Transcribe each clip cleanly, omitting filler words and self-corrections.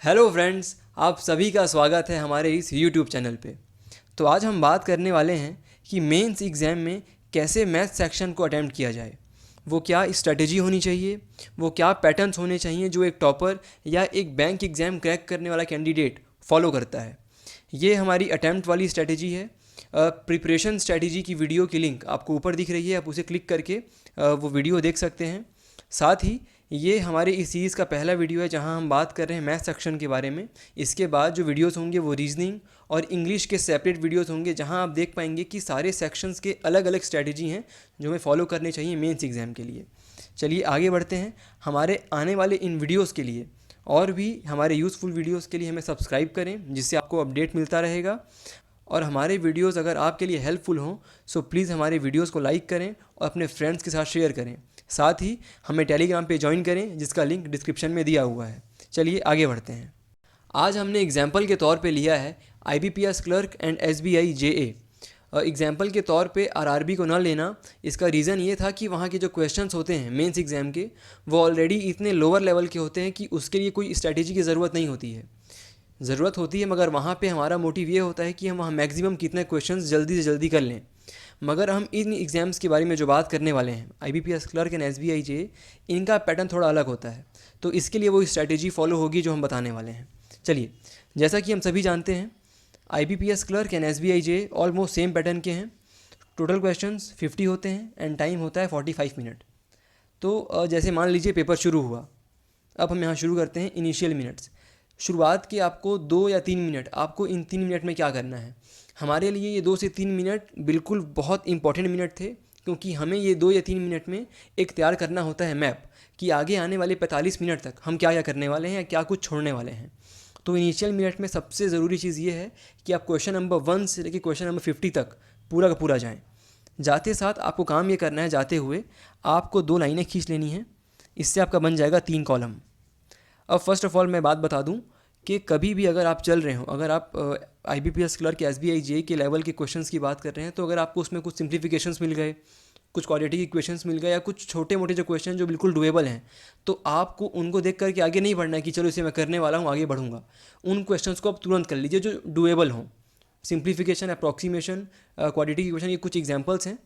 Hello friends, आप सभी का स्वागत है हमारे इस यूट्यूब चैनल पे। तो आज हम बात करने वाले हैं कि मेंस एग्ज़ाम में कैसे मैथ सेक्शन को अटेम्प्ट किया जाए। वो क्या स्ट्रेटजी होनी चाहिए, वो क्या पैटर्न्स होने चाहिए जो एक टॉपर या एक बैंक एग्ज़ाम क्रैक करने वाला कैंडिडेट फॉलो करता है। ये हमारी अटैम्प्ट वाली स्ट्रेटजी है। प्रिपरेशन स्ट्रेटजी की वीडियो की लिंक आपको ऊपर दिख रही है, आप उसे क्लिक करके वो वीडियो देख सकते हैं। साथ ही ये हमारे इस सीरीज़ का पहला वीडियो है जहां हम बात कर रहे हैं मैथ सेक्शन के बारे में। इसके बाद जो वीडियोस होंगे वो रीजनिंग और इंग्लिश के सेपरेट वीडियोस होंगे जहां आप देख पाएंगे कि सारे सेक्शंस के अलग अलग स्ट्रेटजी हैं जो हमें फॉलो करने चाहिए मेंस एग्ज़ाम के लिए। चलिए आगे बढ़ते हैं। हमारे आने वाले इन वीडियोज़ के लिए और भी हमारे यूज़फुल वीडियोज़ के लिए हमें सब्सक्राइब करें, जिससे आपको अपडेट मिलता रहेगा। और हमारे वीडियोस अगर आपके लिए हेल्पफुल हों सो प्लीज़ हमारे वीडियोस को लाइक करें और अपने फ्रेंड्स के साथ शेयर करें। साथ ही हमें टेलीग्राम पे ज्वाइन करें, जिसका लिंक डिस्क्रिप्शन में दिया हुआ है। चलिए आगे बढ़ते हैं। आज हमने एग्जाम्पल के तौर पे लिया है IBPS clerk and SBI JA। Example के तौर पे RRB को ना लेना, इसका रीज़न ये था कि वहाँ के जो क्वेश्चंस होते हैं मेंस एग्ज़ाम के, वो ऑलरेडी इतने लोअर लेवल के होते हैं कि उसके लिए कोई स्ट्रैटेजी की ज़रूरत नहीं होती है। ज़रूरत होती है मगर वहाँ पे हमारा मोटिव ये होता है कि हम वहाँ मैक्सिमम कितने क्वेश्चंस जल्दी से जल्दी कर लें। मगर हम इन एग्ज़ाम्स के बारे में जो बात करने वाले हैं IBPS clerk and SBI JA, इनका पैटर्न थोड़ा अलग होता है। तो इसके लिए वो स्ट्रैटेजी फॉलो होगी जो हम बताने वाले हैं। चलिए, जैसा कि हम सभी जानते हैं IBPS clerk and SBI JA almost same pattern के हैं। टोटल क्वेश्चंस 50 होते हैं एंड टाइम होता है 45 मिनट। तो जैसे मान लीजिए पेपर शुरू हुआ, अब हम यहाँ शुरू करते हैं इनिशियल मिनट्स। शुरुआत के आपको 2 या 3 मिनट, आपको इन 3 मिनट में क्या करना है। हमारे लिए ये 2 से 3 मिनट बिल्कुल बहुत इंपॉर्टेंट मिनट थे, क्योंकि हमें ये 2 या 3 मिनट में एक तैयार करना होता है मैप कि आगे आने वाले 45 मिनट तक हम क्या क्या करने वाले हैं या क्या कुछ छोड़ने वाले हैं। तो इनिशियल मिनट में सबसे ज़रूरी चीज़ ये है कि आप क्वेश्चन नंबर 1 से लेकर क्वेश्चन नंबर 50 तक पूरा का पूरा जाएँ। जाते साथ आपको काम ये करना है, जाते हुए आपको 2 लाइनें खींच लेनी हैं। इससे आपका बन जाएगा 3 कॉलम। अब फर्स्ट ऑफ ऑल मैं बात बता दूं कि कभी भी अगर आप चल रहे हो, अगर आप IBPS क्लर्क SBI JA के लेवल के क्वेश्चंस की बात कर रहे हैं, तो अगर आपको उसमें कुछ सिंप्लीफिकेशंस मिल गए, कुछ क्वाड्रेटिक इक्वेशंस मिल गए या कुछ छोटे मोटे जो क्वेश्चन जो बिल्कुल डुएबल हैं, तो आपको उनको देख करके आगे नहीं बढ़ना है कि चलो इसे मैं करने वाला हूँ आगे बढ़ूंगा। उन क्वेश्चंस को आप तुरंत कर लीजिए जो डुएबल हों। सिंप्लीफिकेशन, अप्रॉक्सीमेशन, क्वाड्रेटिक इक्वेशन, ये कुछ एग्जाम्पल्स हैं।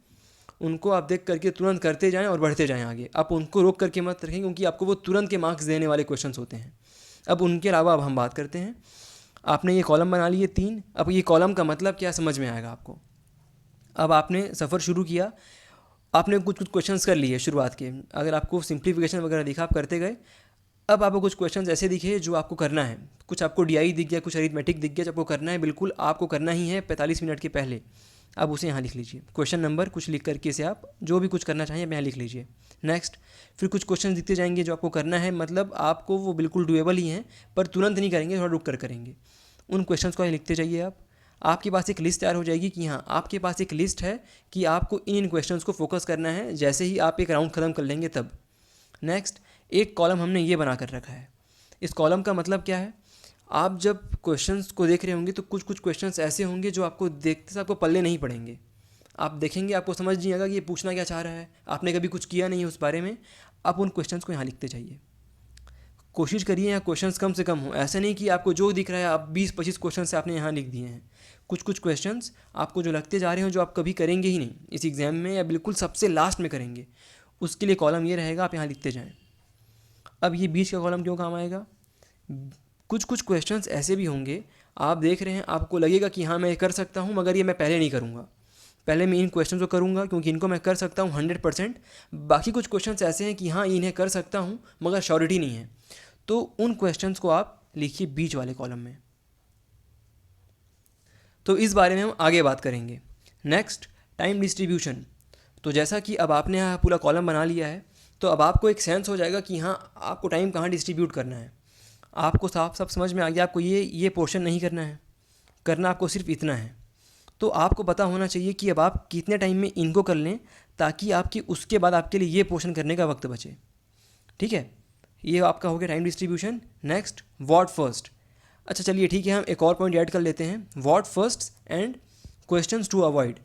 उनको आप देख करके तुरंत करते जाएं और बढ़ते जाएं आगे। आप उनको रोक करके मत रखें, क्योंकि आपको वो तुरंत के मार्क्स देने वाले क्वेश्चंस होते हैं। अब उनके अलावा अब हम बात करते हैं। आपने ये कॉलम बना लिए 3। अब ये कॉलम का मतलब क्या समझ में आएगा आपको। अब आपने सफ़र शुरू किया, आपने कुछ कुछ क्वेश्चंस कर लिए शुरुआत के। अगर आपको सिंप्लीफिकेशन वगैरह दिखा, आप करते गए। अब आपको कुछ क्वेश्चंस ऐसे दिखे जो आपको करना है। कुछ आपको DI दिख गया, कुछ अरिथमेटिक दिख गया, जो आपको करना है, बिल्कुल आपको करना ही है 45 मिनट के पहले। अब उसे यहाँ लिख लीजिए, क्वेश्चन नंबर कुछ लिख करके इसे आप जो भी कुछ करना चाहिए यहाँ लिख लीजिए। नेक्स्ट, फिर कुछ क्वेश्चन दिखते जाएंगे जो आपको करना है, मतलब आपको वो बिल्कुल डुएबल ही हैं, पर तुरंत नहीं करेंगे, थोड़ा रुक कर करेंगे। उन क्वेश्चंस को यहाँ लिखते जाइए आप। आपके पास एक लिस्ट तैयार हो जाएगी कि हाँ, आपके पास एक लिस्ट है कि आपको इन क्वेश्चंस को फोकस करना है जैसे ही आप एक राउंड ख़त्म कर लेंगे तब। नेक्स्ट, एक कॉलम हमने ये बना कर रखा है। इस कॉलम का मतलब क्या है, आप जब क्वेश्चंस को देख रहे होंगे तो कुछ कुछ क्वेश्चंस ऐसे होंगे जो आपको देखते से आपको पल्ले नहीं पड़ेंगे। आप देखेंगे, आपको समझ नहीं आएगा कि ये पूछना क्या चाह रहा है, आपने कभी कुछ किया नहीं है उस बारे में। आप उन क्वेश्चंस को यहाँ लिखते जाइए। कोशिश करिए यहाँ क्वेश्चंस कम से कम हो। ऐसा नहीं कि आपको जो दिख रहा है आप 20-25 क्वेश्चन से आपने यहाँ लिख दिए हैं। कुछ कुछ क्वेश्चंस आपको जो लगते जा रहे हो जो आप कभी करेंगे ही नहीं इस एग्ज़ाम में, या बिल्कुल सबसे लास्ट में करेंगे, उसके लिए कॉलम ये रहेगा, आप यहाँ लिखते जाएँ। अब ये बीच का कॉलम क्यों काम आएगा, कुछ कुछ क्वेश्चंस ऐसे भी होंगे आप देख रहे हैं, आपको लगेगा कि हाँ मैं ये कर सकता हूँ, मगर ये मैं पहले नहीं करूँगा, पहले मैं इन क्वेश्चंस को करूँगा क्योंकि इनको मैं कर सकता हूँ 100%। बाकी कुछ क्वेश्चंस ऐसे हैं कि हाँ इन्हें कर सकता हूँ मगर श्योरिटी नहीं है, तो उन क्वेश्चंस को आप लिखिए बीच वाले कॉलम में। तो इस बारे में हम आगे बात करेंगे। Next, time distribution. तो जैसा कि अब आपने यहाँ पूरा कॉलम बना लिया है, तो अब आपको एक सेंस हो जाएगा कि हाँ आपको टाइम कहाँ डिस्ट्रीब्यूट करना है। आपको साफ साफ समझ में आ गया आपको ये पोर्शन नहीं करना है, करना आपको सिर्फ इतना है। तो आपको पता होना चाहिए कि अब आप कितने टाइम में इनको कर लें, ताकि आपकी उसके बाद आपके लिए ये पोर्शन करने का वक्त बचे। ठीक है, ये आपका हो गया time distribution. Next, what first. अच्छा चलिए ठीक है, हम एक और पॉइंट ऐड कर लेते हैं, what first and questions to avoid.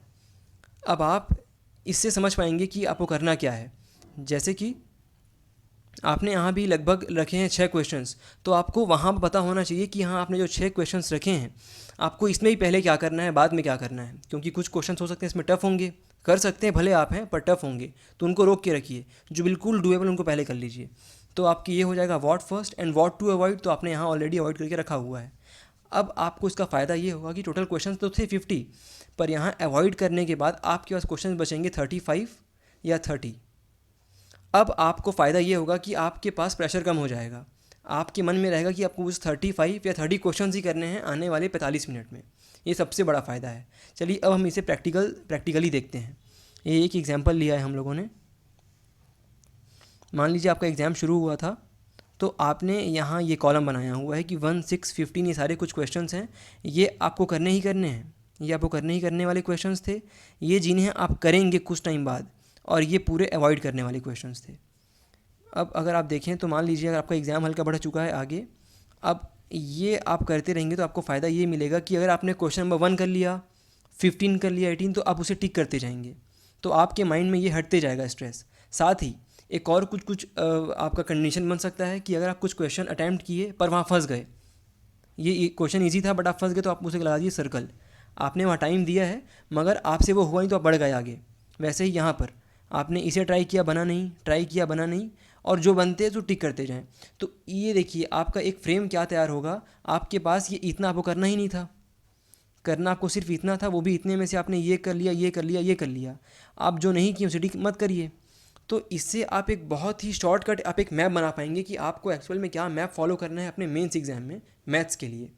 अब आप इससे समझ पाएंगे कि आपको करना क्या है। जैसे कि आपने यहाँ भी लगभग रखे हैं 6 क्वेश्चंस, तो आपको वहाँ पर पता होना चाहिए कि हाँ आपने जो 6 क्वेश्चंस रखे हैं आपको इसमें ही पहले क्या करना है, बाद में क्या करना है, क्योंकि कुछ क्वेश्चंस हो सकते हैं इसमें टफ़ होंगे, कर सकते हैं भले आप हैं पर टफ़ होंगे, तो उनको रोक के रखिए। जो बिल्कुल डुएबल उनको पहले कर लीजिए। तो आपकी ये हो जाएगा what first and what to avoid, तो आपने यहाँ ऑलरेडी अवॉइड करके रखा हुआ है। अब आपको इसका फ़ायदा ये होगा कि टोटल क्वेश्चंस तो थे 50, पर यहाँ अवॉइड करने के बाद आपके पास क्वेश्चन बचेंगे 35 या 30। अब आपको फ़ायदा ये होगा कि आपके पास प्रेशर कम हो जाएगा। आपके मन में रहेगा कि आपको उस 35 या 30 क्वेश्चंस ही करने हैं आने वाले 45 मिनट में। ये सबसे बड़ा फ़ायदा है। चलिए अब हम इसे प्रैक्टिकली देखते हैं। ये एक एग्जांपल लिया है हम लोगों ने। मान लीजिए आपका एग्ज़ाम शुरू हुआ था, तो आपने यहाँ ये कॉलम बनाया हुआ है कि 1, 6, 15 ये सारे कुछ क्वेश्चंस हैं, ये आपको करने ही करने हैं। ये आपको करने ही करने वाले क्वेश्चंस थे, ये जिन्हें आप करेंगे कुछ टाइम बाद, और ये पूरे अवॉइड करने वाले क्वेश्चंस थे। अब अगर आप देखें तो मान लीजिए अगर आपका एग्ज़ाम हल्का बढ़ चुका है आगे, अब ये आप करते रहेंगे तो आपको फ़ायदा ये मिलेगा कि अगर आपने क्वेश्चन नंबर 1 कर लिया, 15 कर लिया, 18, तो आप उसे टिक करते जाएंगे, तो आपके माइंड में ये हटते जाएगा स्ट्रेस। साथ ही एक और कुछ आपका कंडीशन बन सकता है कि अगर आप कुछ क्वेश्चन अटैम्प्ट किए पर वहाँ फंस गए, ये क्वेश्चन ईजी था बट आप फंस गए, तो आप उसे लगा दिए सर्कल। आपने वहाँ टाइम दिया है मगर आपसे वो हुआ नहीं तो आप बढ़ गए आगे। वैसे ही यहाँ पर आपने इसे ट्राई किया, बना नहीं, ट्राई किया, बना नहीं, और जो बनते हैं तो टिक करते जाएं। तो ये देखिए आपका एक फ्रेम क्या तैयार होगा। आपके पास ये इतना आपको करना ही नहीं था, करना आपको सिर्फ इतना था, वो भी इतने में से आपने ये कर लिया, ये कर लिया, ये कर लिया। आप जो नहीं किए उसे टिक मत करिए। तो इससे आप एक बहुत ही शॉर्टकट आप एक मैप बना पाएंगे कि आपको एक्चुअल में क्या मैप फॉलो करना है अपने मेंस एग्जाम में मैथ्स के लिए।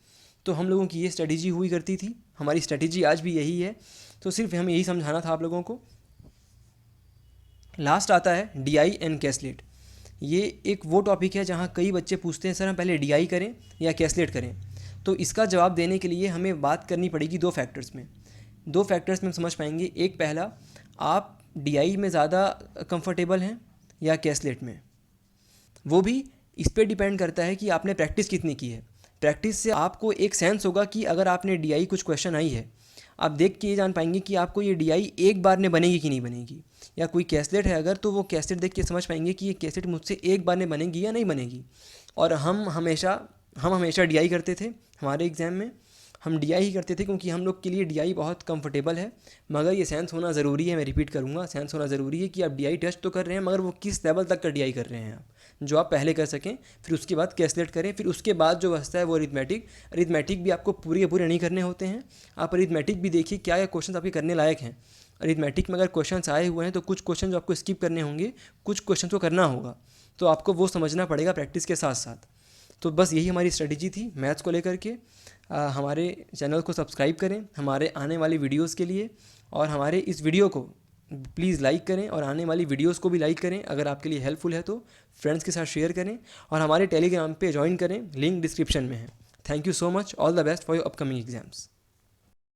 तो हम लोगों की ये स्ट्रेटजी हुई करती थी, हमारी स्ट्रेटजी आज भी यही है। तो सिर्फ हमें यही समझाना था आप लोगों को। लास्ट आता है DI एंड कैसलेट। ये एक वो टॉपिक है जहाँ कई बच्चे पूछते हैं सर हम पहले DI करें या कैसलेट करें। तो इसका जवाब देने के लिए हमें बात करनी पड़ेगी दो फैक्टर्स में हम समझ पाएंगे। एक पहला, आप DI में ज़्यादा कंफर्टेबल हैं या कैसलेट में, वो भी इस पर डिपेंड करता है कि आपने प्रैक्टिस कितनी की है। प्रैक्टिस से आपको एक सेंस होगा कि अगर आपने DI कुछ क्वेश्चन आई है, आप देख के ये जान पाएंगे कि आपको ये DI एक बार में बनेगी कि नहीं बनेगी। या कोई कैसलेट है अगर, तो वो कैसलेट देख के समझ पाएंगे कि ये कैसलेट मुझसे एक बार में बनेगी या नहीं बनेगी। और हम हमेशा DI करते थे हमारे एग्ज़ाम में। हम DI ही करते थे क्योंकि हम लोग के लिए DI बहुत कंफर्टेबल है। मगर ये सेंस होना ज़रूरी है, मैं रिपीट करूँगा, सेंस होना ज़रूरी है कि आप DI टेस्ट तो कर रहे हैं मगर वो किस लेवल तक का DI कर रहे हैं आप, जो आप पहले कर सकें। फिर उसके बाद कैसलेट करें, फिर उसके बाद जो बचता है वो अरिथमेटिक भी आपको पूरे के पूरे नहीं करने होते हैं। आप अरिथमेटिक भी देखिए क्या ये क्वेश्चन आपके करने लायक हैं। अरिथमेटिक में अगर क्वेश्चंस आए हुए हैं तो कुछ क्वेश्चन जो आपको स्किप करने होंगे, कुछ क्वेश्चन को करना होगा, तो आपको वो समझना पड़ेगा प्रैक्टिस के साथ साथ। तो बस यही हमारी स्ट्रेटजी थी मैथ्स को लेकर के। हमारे चैनल को सब्सक्राइब करें हमारे आने वाली वीडियोस के लिए, और हमारे इस वीडियो को प्लीज़ लाइक करें, और आने वाली वीडियोस को भी लाइक करें अगर आपके लिए हेल्पफुल है तो। फ्रेंड्स के साथ शेयर करें और हमारे टेलीग्राम पे ज्वाइन करें, लिंक डिस्क्रिप्शन में है। Thank you so much, all the best for your upcoming exams.